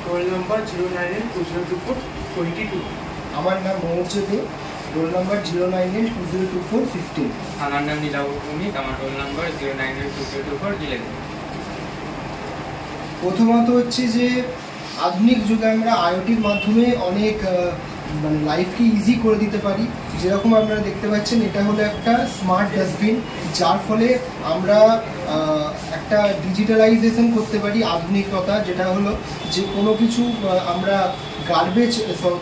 Roll number 098202422। আমার নাম মৌর্য দে, roll number 098202415। আমার নাম নীলাভ ভৌমিক, আমার রোল নাম্বার 098202411। প্রথমত হচ্ছে যে আধুনিক যুগে আমরা আইওটির মাধ্যমে অনেক মানে লাইফকে ইজি করে দিতে পারি। যেরকম আপনারা দেখতে পাচ্ছেন, এটা হলো একটা স্মার্ট ডাস্টবিন, যার ফলে আমরা একটা ডিজিটালাইজেশন করতে পারি আধুনিকতা, যেটা হলো যে কোনো কিছু আমরা গার্বেজ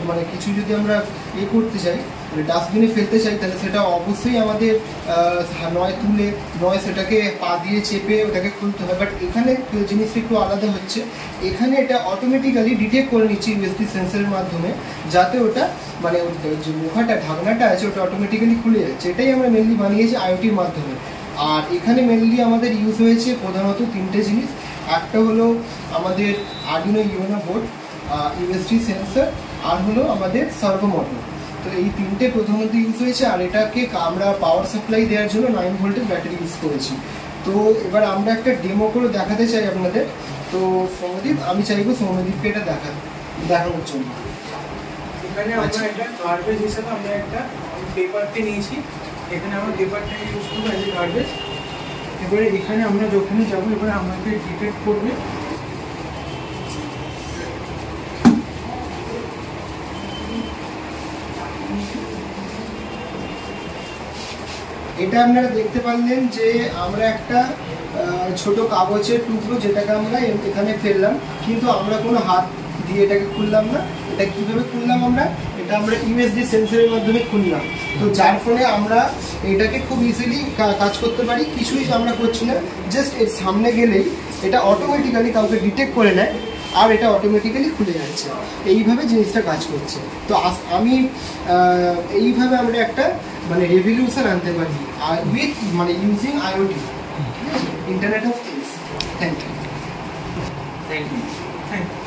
মানে কিছু যদি আমরা করতে চাই, ডাস্টবিনে ফেলতে চাই, তাহলে সেটা অবশ্যই আমাদের নয় তুলে নয় সেটাকে পা দিয়ে চেপে ওটাকে খুলতে হয়। বাট এখানে জিনিসটা একটু আলাদা হচ্ছে, এখানে এটা অটোমেটিক্যালি ডিটেক্ট করে নিচ্ছে ইউএসবি সেন্সরের মাধ্যমে, যাতে ওটা মানে যে মুখাটা ঢাকনাটা আছে ওটা অটোমেটিক্যালি খুলে যাচ্ছে। এটাই আমরা মেনলি বানিয়েছি আইওটির মাধ্যমে। আর এখানে মেনলি আমাদের ইউজ হয়েছে প্রধানত তিনটে জিনিস। একটা হলো আমাদের Arduino Uno board, USB sensor, আর হলো আমাদের সার্ভো মোটর। তো এই তিনটে প্রথমত ইউজ হয়েছে। আর এটাকে আমরা পাওয়ার সাপ্লাই দেওয়ার জন্য 9 ভোল্টের ব্যাটারি ইউজ করেছি। তো এবার আমরা একটা ডেমো করে দেখাতে চাই আপনাদের। তো সৌম্যদীপ, আমি চাইবো সৌম্যদীপকে এটা দেখানোর জন্য। এখানে আমরা একটা গার্বেজ হিসাবে আমরা একটা পেপারকে নিয়েছি। এখানে আমরা পেপারটাকে ইউজ করবো অ্যাজ এ গার্বেজ। এবারে এখানে আমরা যখনই যাবো, এবারে আমাকে ডিটেক্ট করবে। এটা আপনারা দেখতে পারলেন যে আমরা একটা ছোট কাগজের টুকরো, যেটাকে আমরা এখানে ফেললাম, কিন্তু আমরা কোনো হাত দিয়ে এটাকে খুললাম না। এটা কিভাবে খুললাম এটা আমরা ইউএসবি সেন্সরের মাধ্যমে খুললাম। তো যার ফলে আমরা এটাকে খুব ইজিলি কাজ করতে পারি। কিছুই আমরা করছি না, জাস্ট এর সামনে গেলেই এটা অটোমেটিক্যালি কাউকে ডিটেক্ট করে নেয়, আর এটা অটোমেটিক্যালি খুলে যাচ্ছে। এইভাবে জিনিসটা কাজ করছে। তো আমি এইভাবে আমরা একটা মানে রেভলিউশন আনতে পারি উইথ মানে using IoT, internet of things. Thank you. Thank you. Thank you.